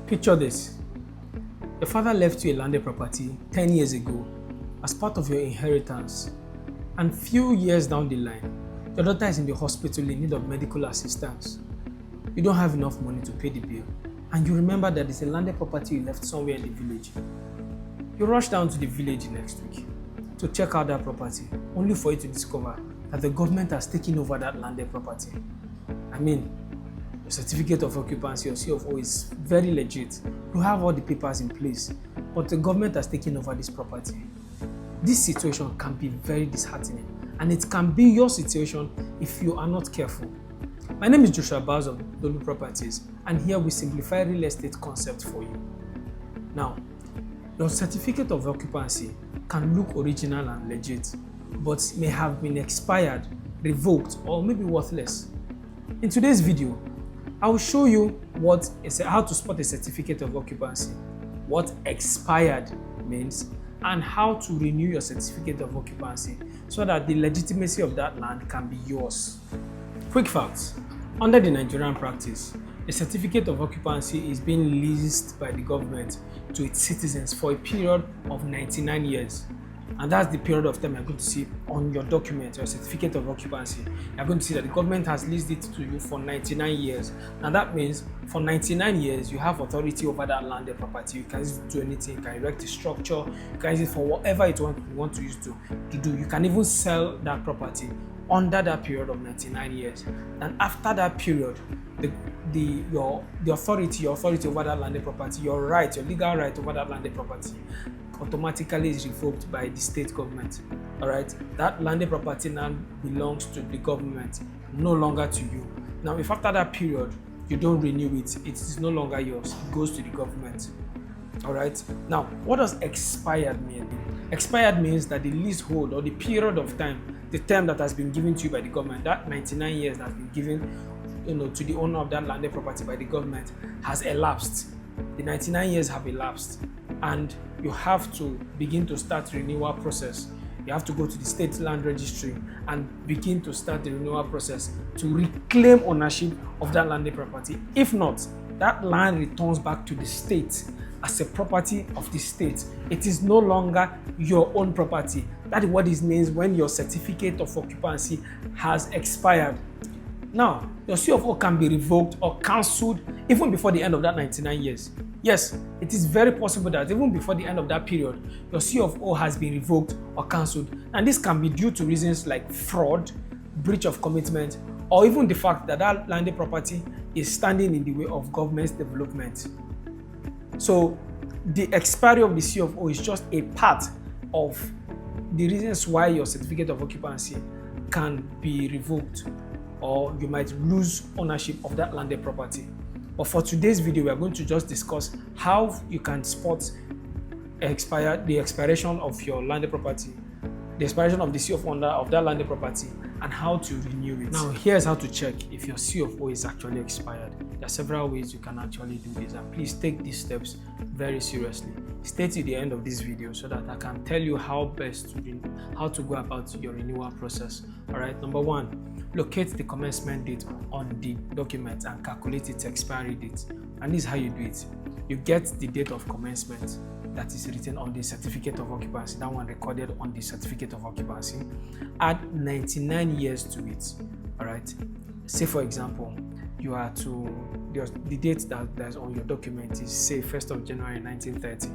Picture this. Your father left you a landed property 10 years ago as part of your inheritance, and few years down the line, your daughter is in the hospital in need of medical assistance. You don't have enough money to pay the bill, and you remember that there's a landed property you left somewhere in the village. You rush down to the village next week to check out that property, only for you to discover that the government has taken over that landed property. I mean, your certificate of occupancy or CFO is very legit. You have all the papers in place, but the government has taken over this property. This situation can be very disheartening, and it can be your situation if you are not careful. My name is Joshua Baz of Dolu Properties, and here we simplify real estate concepts for you. Now, your certificate of occupancy can look original and legit, but may have been expired, revoked, or maybe worthless. In today's video, I will show you how to spot a certificate of occupancy, what expired means, and how to renew your certificate of occupancy so that the legitimacy of that land can be yours. Quick facts. Under the Nigerian practice, a certificate of occupancy is being leased by the government to its citizens for a period of 99 years. And that's the period of time you're going to see on your document, your certificate of occupancy. You're going to see that the government has leased it to you for 99 years. Now that means for 99 years, you have authority over that landed property. You can use it to do anything. You can erect a structure. You can use it for whatever you want to use to do. You can even sell that property under that period of 99 years. And after that period, your authority over that landed property, your legal right over that landed property automatically is revoked by the state government. All right, that landed property now belongs to the government, no longer to you. Now, if after that period you don't renew it, it is no longer yours. It goes to the government. All right. Now, what does expired mean? Expired means that the leasehold or the period of time, the term that has been given to you by the government, that 99 years that has been given, to the owner of that landed property by the government, has elapsed. The 99 years have elapsed, and you have to begin to start the renewal process. You have to go to the state land registry and begin to start the renewal process to reclaim ownership of that landed property. If not, that land returns back to the state as a property of the state. It is no longer your own property. That is what it means when your certificate of occupancy has expired. Now, your CFO can be revoked or cancelled even before the end of that 99 years. Yes, it is very possible that even before the end of that period, your CFO has been revoked or cancelled. And this can be due to reasons like fraud, breach of commitment, or even the fact that that landed property is standing in the way of government's development. So the expiry of the CFO is just a part of the reasons why your certificate of occupancy can be revoked, or you might lose ownership of that landed property. But for today's video, we are going to just discuss how you can spot the expiration of your landed property, the expiration of the CFO of that landed property, and how to renew it. Now, here's how to check if your CFO is actually expired. There are several ways you can actually do this, and please take these steps very seriously. Stay till the end of this video so that I can tell you how to go about your renewal process. All right, number one, locate the commencement date on the document and calculate its expiry date. And this is how you do it. You get the date of commencement that is written on the certificate of occupancy, that one recorded on the certificate of occupancy. Add 99 years to it. All right. Say for example, the date that's on your document is say 1st of January 1930.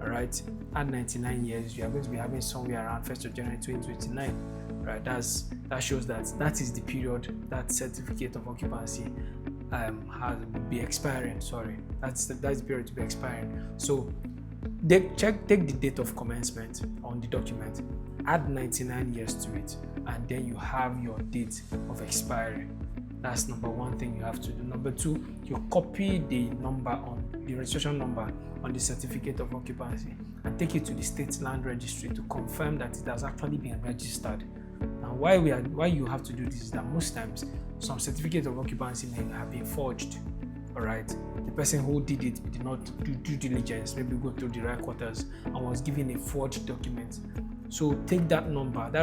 All right. Add 99 years. You are going to be having somewhere around 1st of January 2029. Right. That shows that is the period that certificate of occupancy has be expiring. Sorry, that's the period to be expiring. So take the date of commencement on the document, add 99 years to it, and then you have your date of expiry. That's number one thing you have to do. Number two, you copy the registration number on the certificate of occupancy and take it to the state land registry to confirm that it has actually been registered. Now, why you have to do this is that most times some certificate of occupancy may have been forged. All right, the person who did it did not do due diligence, maybe go through the right quarters and was given a forged document. So take that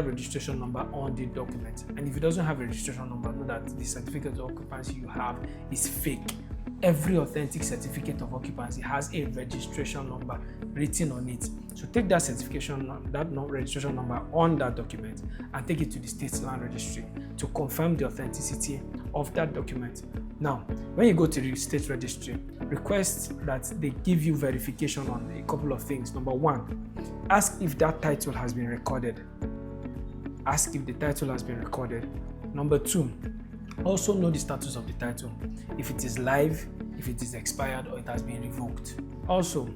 registration number on the document, and if it doesn't have a registration number, know that the certificate of occupancy you have is fake. every authentic certificate of occupancy has a registration number written on it. So take that registration number on that document and take it to the state land registry to confirm the authenticity of that document. Now, when you go to the state registry, request that they give you verification on a couple of things. Number one, ask if that title has been recorded. Ask if the title has been recorded. Number two, also know the status of the title, if it is live, if it is expired, or it has been revoked. Also,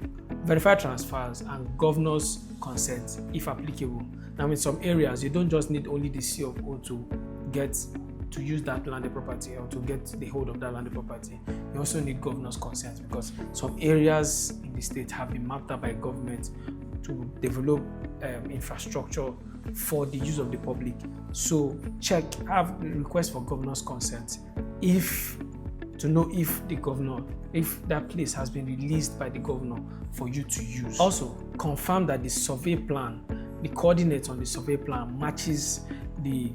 verify transfers and governor's consent if applicable. Now, in some areas, you don't just need only the C of O to use that landed property or to get the hold of that landed property. You also need governor's consent because some areas in the state have been mapped out by government to develop infrastructure for the use of the public. So have request for governor's consent to know if that place has been released by the governor for you to use. Also, confirm that the survey plan, the coordinates on the survey plan matches the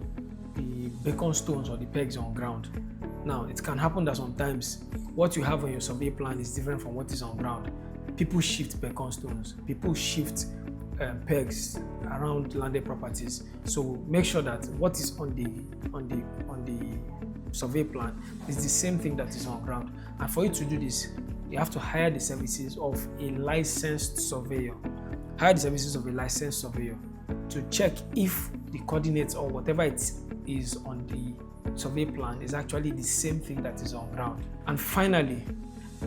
beacon stones or the pegs on ground. Now, it can happen that sometimes what you have on your survey plan is different from what is on ground. People shift beacon stones, people shift pegs around landed properties. So make sure that what is on the survey plan is the same thing that is on ground. And for you to do this, you have to hire the services of a licensed surveyor. Hire the services of a licensed surveyor to check if the coordinates or whatever it is on the survey plan is actually the same thing that is on ground. And finally,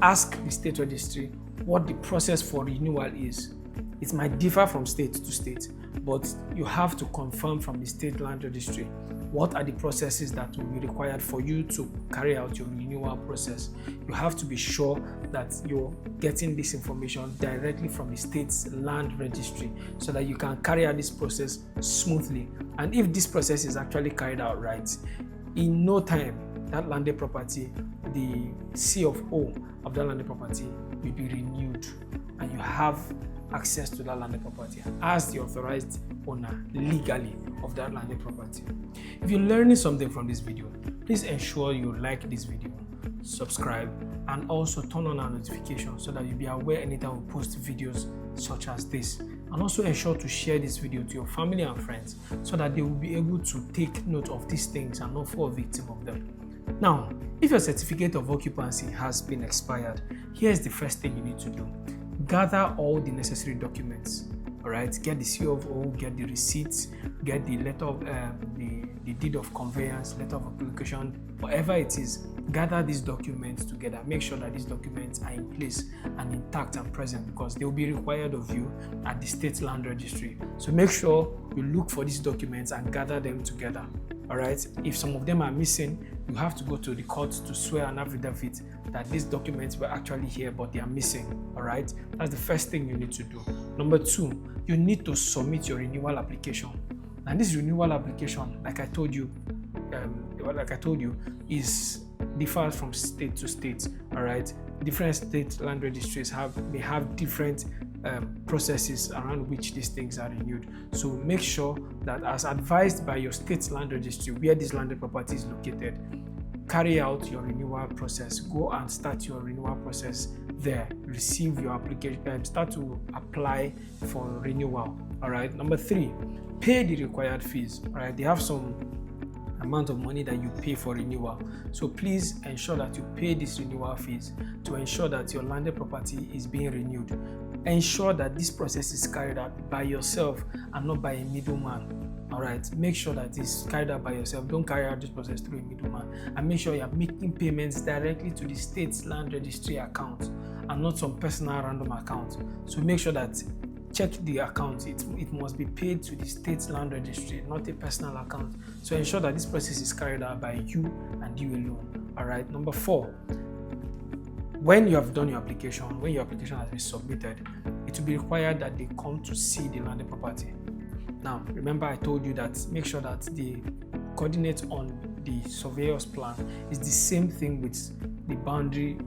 ask the state registry what the process for renewal is. It might differ from state to state, but you have to confirm from the state land registry what are the processes that will be required for you to carry out your renewal process. You have to be sure that you're getting this information directly from the state's land registry so that you can carry out this process smoothly. And if this process is actually carried out right, in no time, that landed property, the C of O of that landed property will be renewed and you have access to that landed property as the authorized owner legally of that landed property. If you're learning something from this video, please ensure you like this video, subscribe, and also turn on our notifications so that you'll be aware anytime we post videos such as this. And also ensure to share this video to your family and friends so that they will be able to take note of these things and not fall victim of them. Now, if your certificate of occupancy has been expired, here's the first thing you need to do. Gather all the necessary documents. All right, get the C of O, get the receipts, get the letter of the deed of conveyance, letter of application, whatever it is. Gather these documents together. Make sure that these documents are in place and intact and present because they will be required of you at the state land registry. So make sure you look for these documents and gather them together. All right. If some of them are missing, you have to go to the court to swear an affidavit that these documents were actually here, but they are missing. All right. That's the first thing you need to do. Number two, you need to submit your renewal application. And this renewal application, like I told you, differs from state to state. All right. Different state land registries may have different processes around which these things are renewed. So make sure that as advised by your state land registry where this landed property is located, carry out your renewal process. Go and start your renewal process there. Receive your application, start to apply for renewal. All right. Number three, pay the required fees. All right. They have some amount of money that you pay for renewal. So please ensure that you pay these renewal fees to ensure that your landed property is being renewed. Ensure that this process is carried out by yourself and not by a middleman. All right, make sure that it's carried out by yourself. Don't carry out this process through a middleman, and make sure you are making payments directly to the state's land registry account and not some personal random account. So make sure that check the account. It must be paid to the state's land registry, not a personal account. So ensure that this process is carried out by you and you alone. All right. Number four, when you have done your application, when your application has been submitted, it will be required that they come to see the landed property. Now, remember I told you that make sure that the coordinates on the surveyor's plan is the same thing with the boundary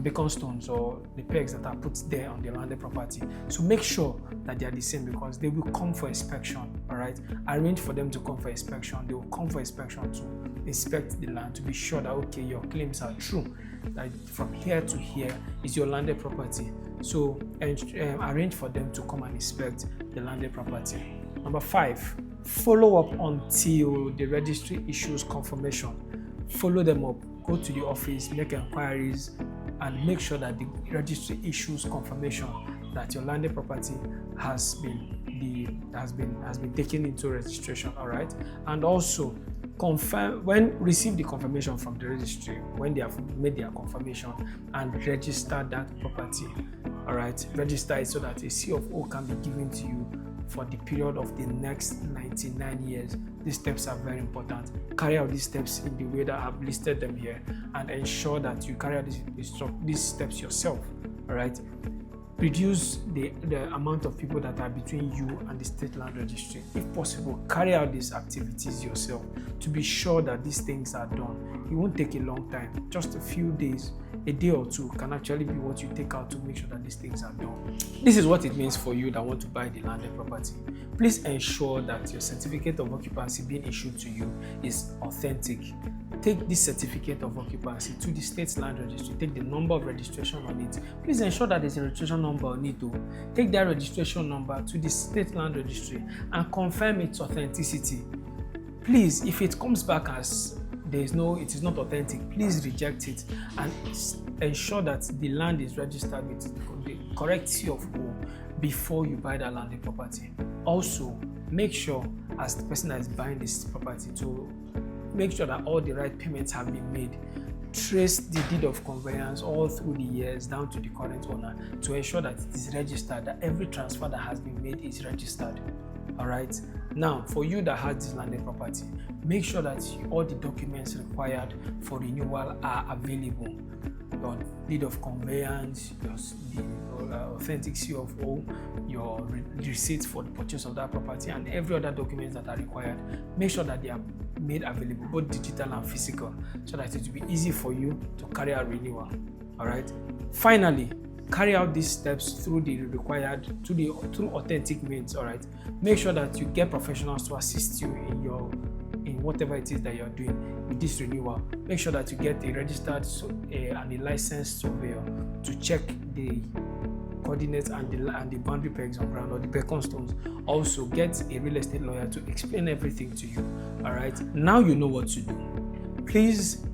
beacon stones or the pegs that are put there on the landed property. So make sure that they are the same, because they will come for inspection. All right, arrange for them to come for inspection. They will come for inspection to inspect the land to be sure that okay, your claims are true, that from here to here is your landed property. So arrange for them to come and inspect the landed property. Number 5, follow up until the registry issues confirmation. Follow them up, go to the office, make inquiries, and make sure that the registry issues confirmation that your landed property has been taken into registration. All right, and also receive the confirmation from the registry when they have made their confirmation, and register that property. All right, register it so that a C of O can be given to you for the period of the next 99 years. These steps are very important. Carry out these steps in the way that I've listed them here, and ensure that you carry out these steps yourself. All right, reduce the amount of people that are between you and the state land registry. If possible, carry out these activities yourself to be sure that these things are done. It won't take a long time. Just a few days, a day or two can actually be what you take out to make sure that these things are done. This is what it means for you that want to buy the landed property. Please ensure that your certificate of occupancy being issued to you is authentic. Take this certificate of occupancy to the state land registry. Take the number of registration on it. Please ensure that there's a registration number on it too. Take that registration number to the state land registry and confirm its authenticity. Please, if it comes back as it is not authentic, please reject it and ensure that the land is registered with the correct C of O before you buy that landed property. Also, make sure, as the person that is buying this property, to make sure that all the right payments have been made. Trace the deed of conveyance all through the years down to the current owner to ensure that it is registered, that every transfer that has been made is registered. All right. Now, for you that has this landed property, make sure that all the documents required for renewal are available. Your deed of conveyance, your authentic C of O, your receipt for the purchase of that property, and every other documents that are required. Make sure that they are made available, both digital and physical, so that it will be easy for you to carry out renewal. All right. Finally, carry out these steps through through authentic means. All right, make sure that you get professionals to assist you in whatever it is that you're doing with this renewal. Make sure that you get a registered and a licensed surveyor to check the coordinates and the boundary pegs on ground, or the beacon stones. Also, get a real estate lawyer to explain everything to you. All right, now you know what to do. Please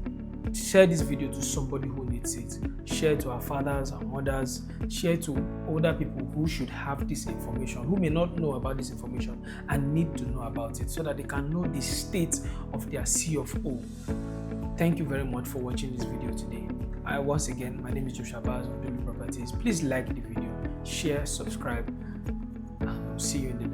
share this video to somebody who needs it. Share to our fathers and mothers. Share to older people who should have this information, who may not know about this information and need to know about it, so that they can know the state of their C of O. Thank you very much for watching this video today. Once again, my name is Joshua Baz of Daily Properties. Please like the video, share, subscribe, and I'll see you in the